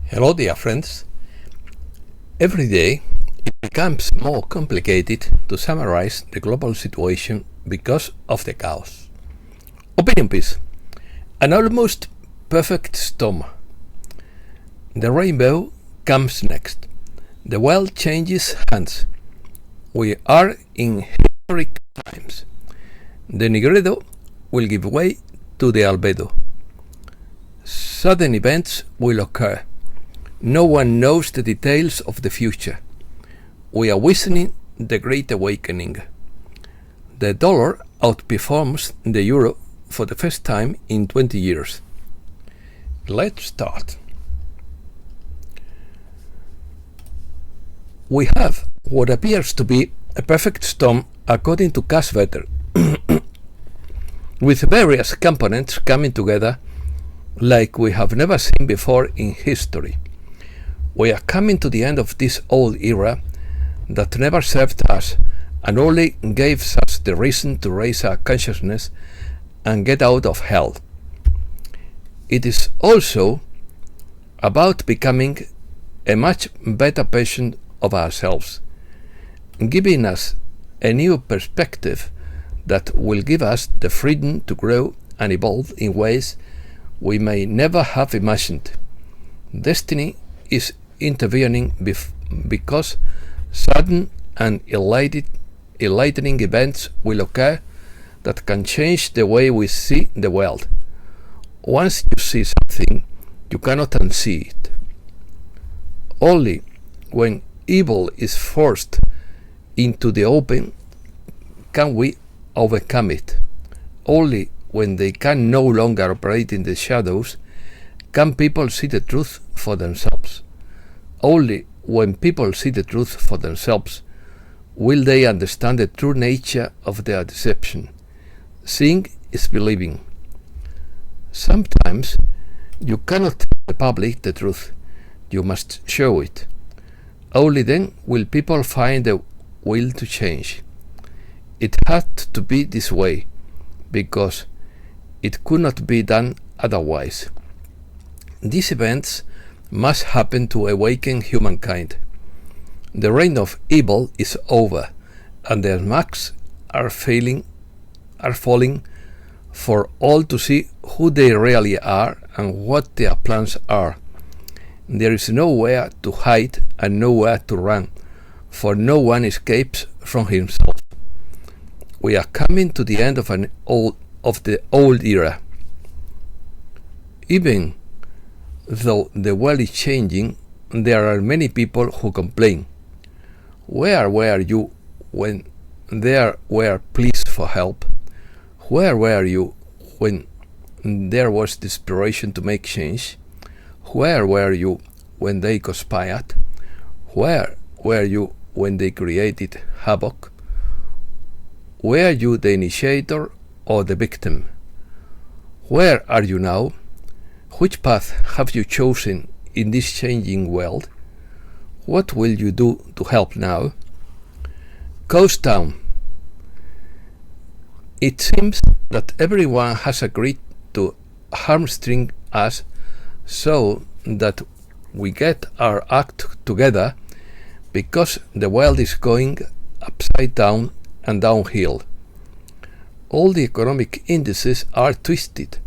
Hello, dear friends. Every day it becomes more complicated to summarize the global situation because of the chaos. Opinion piece. An almost perfect storm. The rainbow comes next. The world changes hands. We are in historic times. The nigredo will give way to the albedo. Sudden events will occur. No one knows the details of the future. We are witnessing the Great Awakening. The dollar outperforms the euro for the first time in 20 years. Let's start. We have what appears to be a perfect storm according to Casvetter, with various components coming together like we have never seen before in history. We are coming to the end of this old era that never served us and only gave us the reason to raise our consciousness and get out of hell. It is also about becoming a much better version of ourselves, giving us a new perspective that will give us the freedom to grow and evolve in ways we may never have imagined. Destiny is intervening because sudden and enlightening events will occur that can change the way we see the world. Once you see something, you cannot unsee it. Only when evil is forced into the open can we overcome it. Only when they can no longer operate in the shadows can people see the truth for themselves. Only when people see the truth for themselves will they understand the true nature of their deception. Seeing is believing. Sometimes you cannot tell the public the truth. You must show it. Only then will people find the will to change. It had to be this way because it could not be done otherwise. These events must happen to awaken humankind. The reign of evil is over, and their marks are falling for all to see who they really are and what their plans are. There is nowhere to hide and nowhere to run, for no one escapes from himself. We are coming to the end of the old era. Even though the world is changing, there are many people who complain. Where were you when there were pleas for help? Where were you when there was desperation to make change? Where were you when they conspired? Where were you when they created havoc? Were you the initiator or the victim? Where are you now? Which path have you chosen in this changing world? What will you do to help now? Coast down. It seems that everyone has agreed to hamstring us so that we get our act together because the world is going upside down and downhill. All the economic indices are twisted,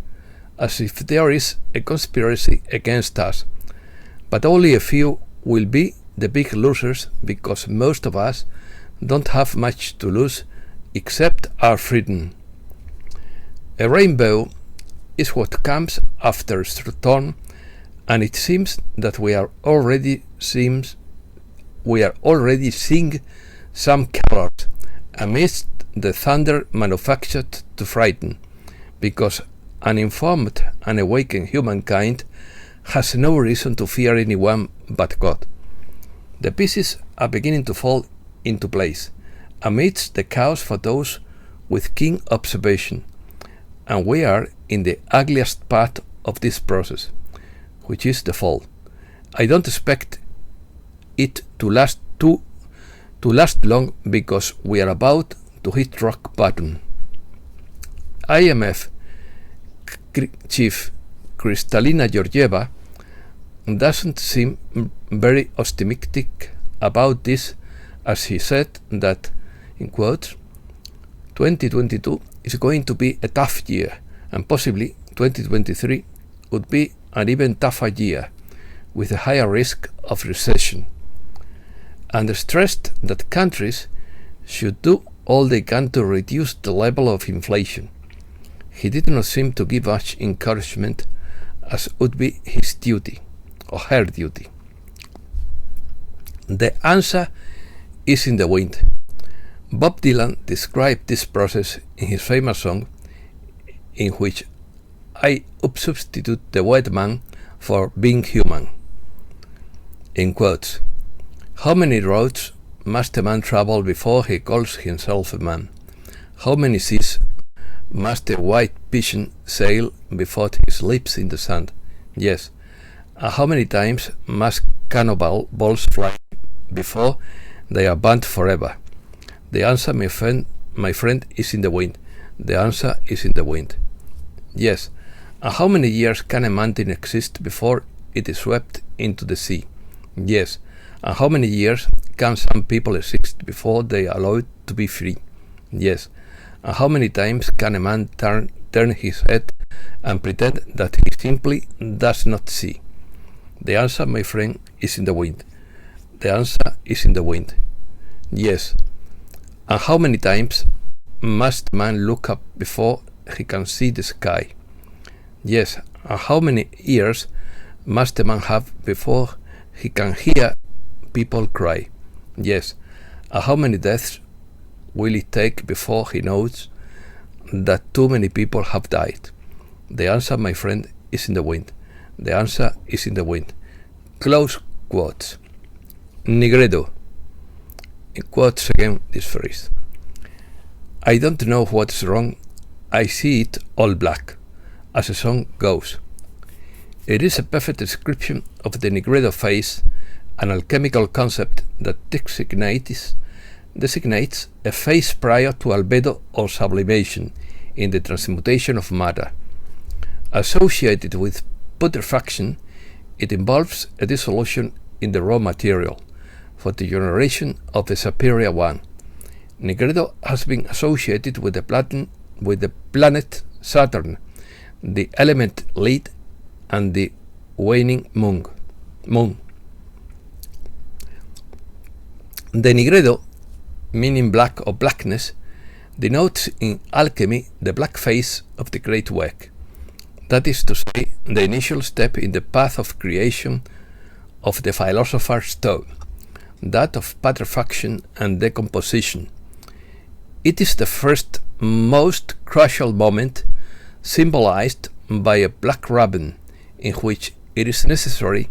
as if there is a conspiracy against us, but only a few will be the big losers because most of us don't have much to lose except our freedom. A rainbow is what comes after a storm, and it seems that we are already seeing some colors amidst the thunder manufactured to frighten, because uninformed and awakened humankind has no reason to fear anyone but God. The pieces are beginning to fall into place amidst the chaos for those with keen observation, and we are in the ugliest part of this process, which is the fall. I don't expect it to last long because we are about to hit rock bottom. IMF chief Kristalina Georgieva doesn't seem very optimistic about this, as he said that, in quotes, 2022 is going to be a tough year, and possibly 2023 would be an even tougher year, with a higher risk of recession, and stressed that countries should do all they can to reduce the level of inflation. He did not seem to give much encouragement, as would be his duty, or her duty. The answer is in the wind. Bob Dylan described this process in his famous song, in which I substitute the white man for being human. In quotes, how many roads must a man travel before he calls himself a man? How many seas must a white pigeon sail before he sleeps in the sand? Yes. How many times must cannonball balls fly before they are banned forever? The answer, my friend, is in the wind. The answer is in the wind. Yes. How many years can a mountain exist before it is swept into the sea? Yes. How many years can some people exist before they are allowed to be free? Yes. How many times can a man turn his head and pretend that he simply does not see? The answer, my friend, is in the wind. The answer is in the wind. Yes. And how many times must man look up before he can see the sky? Yes. And how many ears must a man have before he can hear people cry? Yes. And how many deaths will it take before he knows that too many people have died? The answer, my friend, is in the wind. The answer is in the wind. Close quotes. Nigredo. In quotes again this phrase. I don't know what's wrong. I see it all black, as the song goes. It is a perfect description of the nigredo phase, an alchemical concept that designates a phase prior to albedo or sublimation in the transmutation of matter. Associated with putrefaction, it involves a dissolution in the raw material for the generation of the superior one. Nigredo has been associated with the planet Saturn, the element lead, and the waning moon. The nigredo, meaning black or blackness, denotes in alchemy the black phase of the great work. That is to say, the initial step in the path of creation of the philosopher's stone, that of putrefaction and decomposition. It is the first, most crucial moment, symbolized by a black raven, in which it is necessary,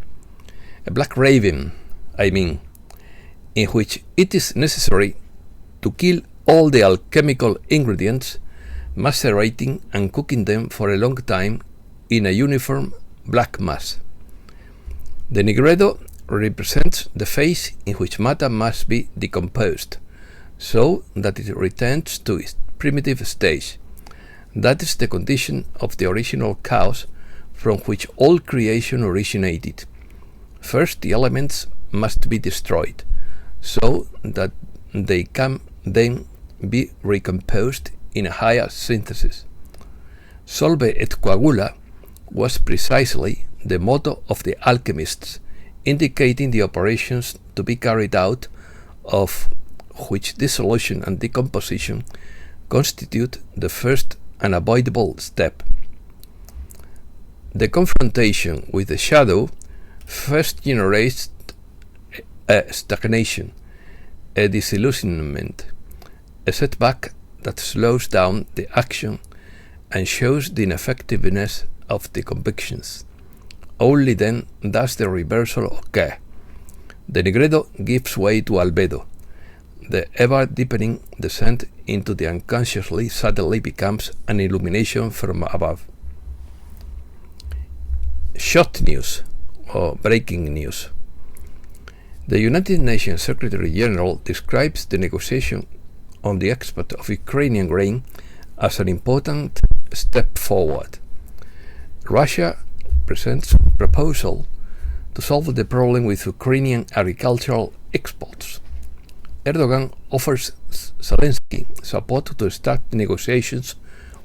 in which it is necessary to kill all the alchemical ingredients, macerating and cooking them for a long time in a uniform black mass. The nigredo represents the phase in which matter must be decomposed, so that it returns to its primitive stage. That is the condition of the original cause from which all creation originated. First, the elements must be destroyed, so that they can then be recomposed in a higher synthesis. Solve et coagula was precisely the motto of the alchemists, indicating the operations to be carried out, of which dissolution and decomposition constitute the first unavoidable step. The confrontation with the shadow first generates a stagnation, a disillusionment, a setback that slows down the action and shows the ineffectiveness of the convictions. Only then does the reversal occur. The nigredo gives way to albedo. The ever-deepening descent into the unconsciously suddenly becomes an illumination from above. Short news, or breaking news. The United Nations Secretary General describes the negotiation on the export of Ukrainian grain as an important step forward. Russia presents a proposal to solve the problem with Ukrainian agricultural exports. Erdogan offers Zelensky support to start negotiations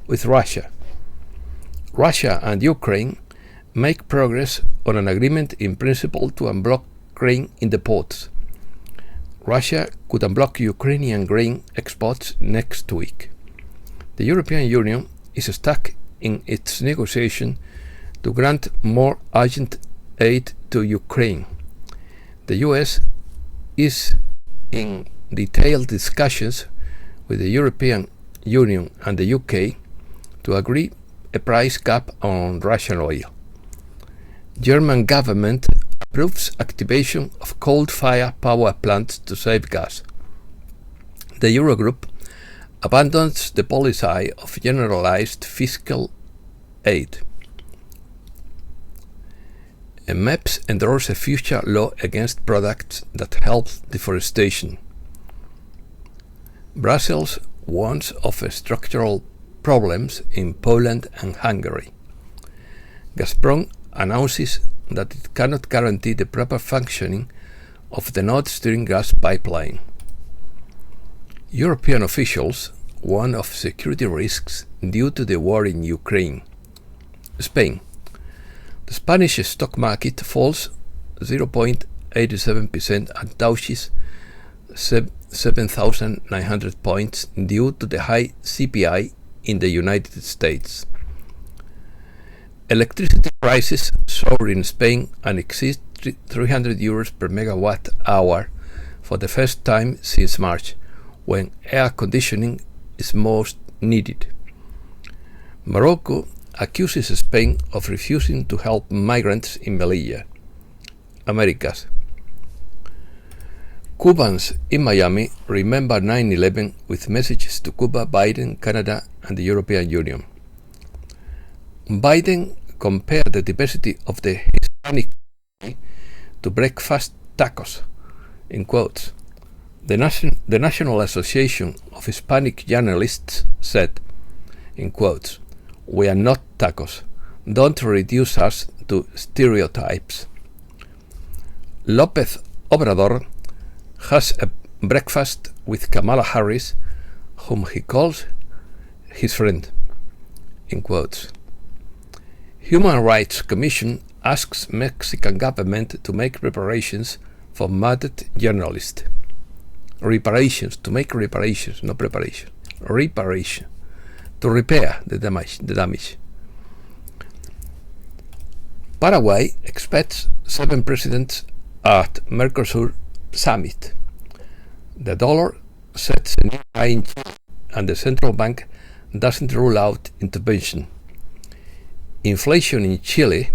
with Russia. Russia and Ukraine make progress on an agreement in principle to unblock grain in the ports. Russia could unblock Ukrainian grain exports next week. The European Union is stuck in its negotiation to grant more urgent aid to Ukraine. The US is in detailed discussions with the European Union and the UK to agree a price cap on Russian oil. German government approves activation of coal-fired power plants to save gas. The Eurogroup abandons the policy of generalized fiscal aid. MEPS endorse a future law against products that help deforestation. Brussels warns of structural problems in Poland and Hungary. Gazprom announces that it cannot guarantee the proper functioning of the Nord Stream gas pipeline. European officials warn of security risks due to the war in Ukraine. Spain. The Spanish stock market falls 0.87% and touches 7,900 points due to the high CPI in the United States. Electricity prices soar in Spain and exceed 300 euros per megawatt hour for the first time since March, when air conditioning is most needed. Morocco accuses Spain of refusing to help migrants in Melilla. Americas. Cubans in Miami remember 9/11 with messages to Cuba, Biden, Canada, and the European Union. Biden compared the diversity of the Hispanic community to breakfast tacos, in quotes. The National Association of Hispanic Journalists said, in quotes, "We are not tacos. Don't reduce us to stereotypes." López Obrador has a breakfast with Kamala Harris, whom he calls his friend, in quotes. Human Rights Commission asks Mexican government to make reparations for murdered journalists. Reparations, to make reparations, not preparation. Reparation, to repair the damage. Paraguay expects 7 presidents at Mercosur summit. The dollar sets a new high in Chile, and the central bank doesn't rule out intervention. Inflation in Chile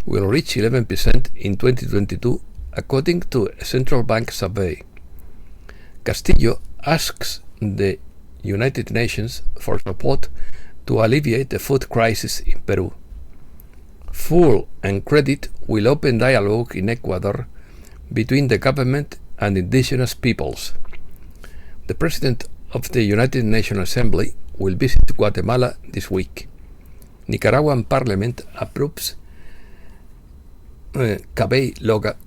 will reach 11% in 2022, according to a central bank survey. Castillo asks the United Nations for support to alleviate the food crisis in Peru. Full and credit will open dialogue in Ecuador between the government and indigenous peoples. The President of the United Nations Assembly will visit Guatemala this week. Nicaraguan Parliament approves Cabey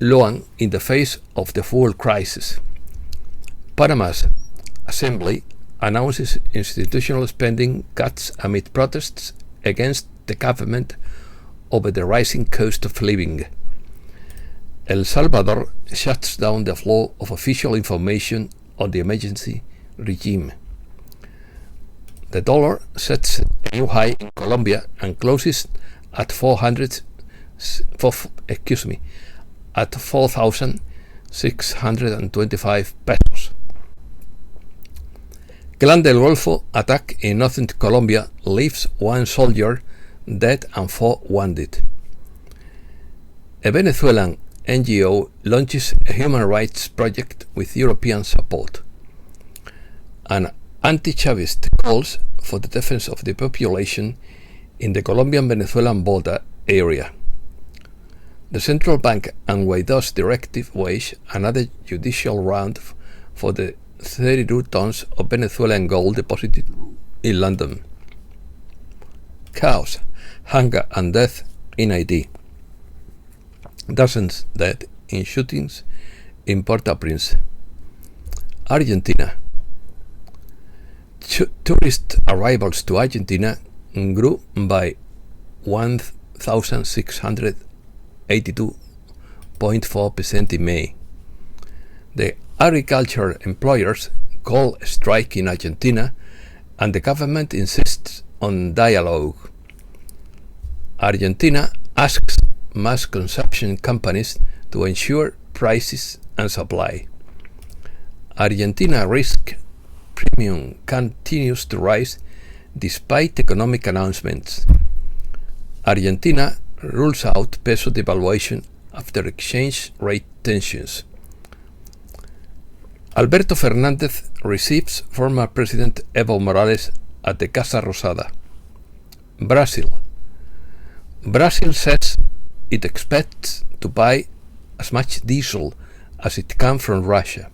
Loan in the face of the fuel crisis. Panama's Assembly announces institutional spending cuts amid protests against the government over the rising cost of living. El Salvador shuts down the flow of official information on the emergency regime. The dollar sets a new high in Colombia and closes at 4,625 pesos. Clan del Golfo attack in northern Colombia leaves 1 soldier dead and 4 wounded. A Venezuelan NGO launches a human rights project with European support. An anti-Chavist calls for the defense of the population in the Colombian-Venezuelan border area. The central bank and Guaido's directive wage another judicial round for the 32 tons of Venezuelan gold deposited in London. Chaos, hunger and death in Haiti. dozens dead in shootings in Port-au-Prince. Argentina. Tourist arrivals to Argentina grew by 1,682.4% in May. The agriculture employers call a strike in Argentina, and the government insists on dialogue. Argentina asks mass consumption companies to ensure prices and supply. Argentina risk premium continues to rise despite economic announcements. Argentina rules out peso devaluation after exchange rate tensions. Alberto Fernández receives former President Evo Morales at the Casa Rosada. Brazil. Brazil says it expects to buy as much diesel as it can from Russia.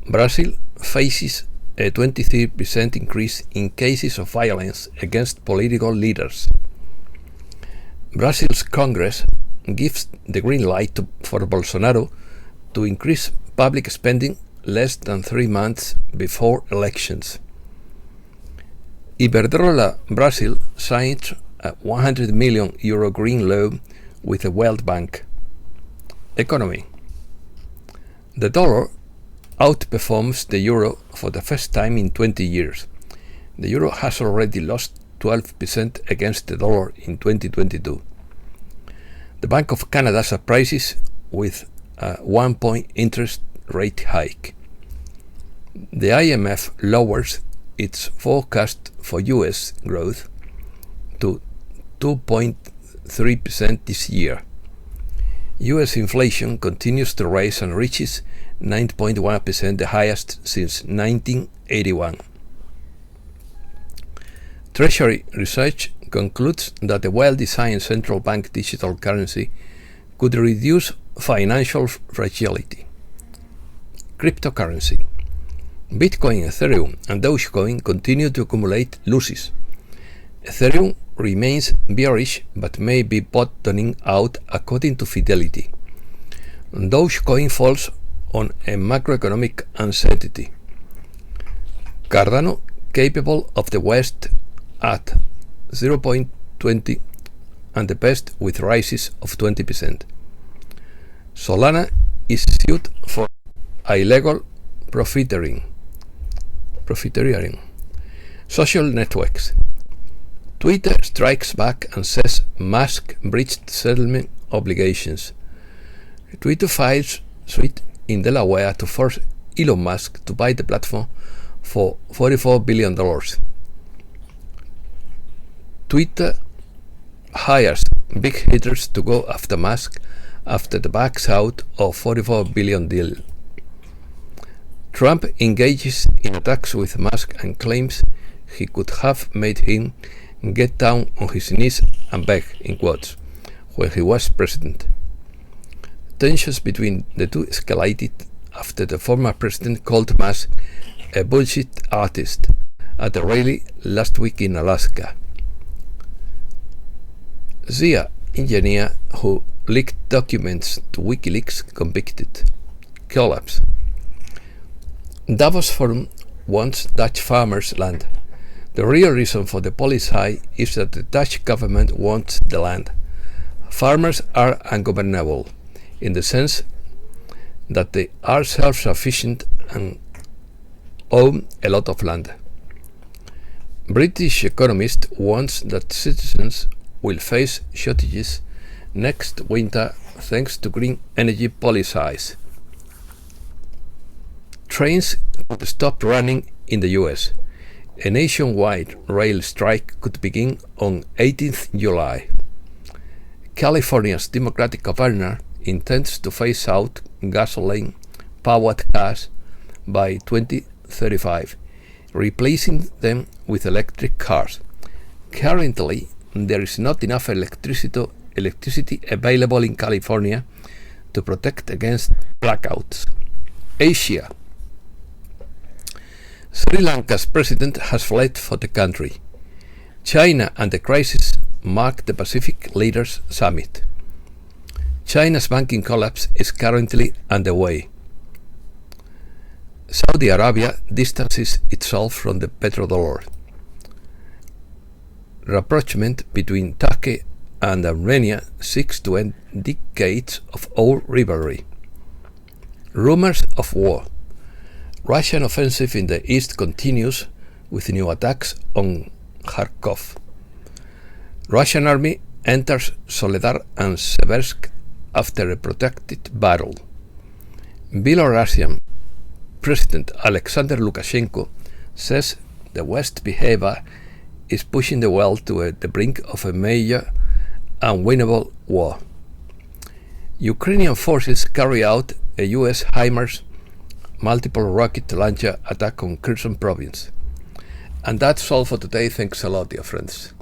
Brazil faces a 23% increase in cases of violence against political leaders. Brazil's Congress gives the green light for Bolsonaro to increase public spending less than 3 months before elections. Iberdrola Brazil signed a €100 million green loan with the World Bank. Economy. The dollar outperforms the euro for the first time in 20 years. The euro has already lost 12% against the dollar in 2022. The Bank of Canada surprises with a 1-point interest rate hike. The IMF lowers its forecast for US growth to 2.3% this year. US inflation continues to rise and reaches 9.1%, the highest since 1981. Treasury research concludes that the well-designed central bank digital currency could reduce financial fragility. Cryptocurrency. Bitcoin, Ethereum, and Dogecoin continue to accumulate losses. Ethereum remains bearish but may be bottoming out according to Fidelity. Dogecoin falls on a macroeconomic uncertainty. Cardano capable of the West at 0.20 and the best with rises of 20%. Solana is sued for illegal profiteering. Social networks. Twitter strikes back and says Musk breached settlement obligations. Twitter files suit in Delaware to force Elon Musk to buy the platform for $44 billion. Twitter hires big hitters to go after Musk after the backs out of $44 billion deal. Trump engages in attacks with Musk and claims he could have made him get down on his knees and beg, in quotes, when he was president. Tensions between the two escalated after the former president called Musk a bullshit artist at a rally last week in Alaska. Zia engineer who leaked documents to WikiLeaks convicted. Collapse. Davos Forum wants Dutch farmers' land. The real reason for the policy high is that the Dutch government wants the land. Farmers are ungovernable, in the sense that they are self-sufficient and own a lot of land. British economist warns that citizens will face shortages next winter thanks to green energy policies. Trains could stop running in the US. A nationwide rail strike could begin on 18th July. California's Democratic governor intends to phase out gasoline-powered cars by 2035, replacing them with electric cars. Currently, there is not enough electricity available in California to protect against blackouts. Asia. Sri Lanka's president has fled for the country. China and the crisis mark the Pacific Leaders Summit. China's banking collapse is currently underway. Saudi Arabia distances itself from the petrodollar. Rapprochement between Turkey and Armenia seeks to end decades of old rivalry. Rumors of war. Russian offensive in the east continues with new attacks on Kharkov. Russian army enters Soledar and Seversk after a protracted battle. Belarusian President Alexander Lukashenko says the West's behavior is pushing the world to the brink of a major and winnable war. Ukrainian forces carry out a US HIMARS multiple rocket launcher attack on Kherson province. And that's all for today. Thanks a lot, dear friends.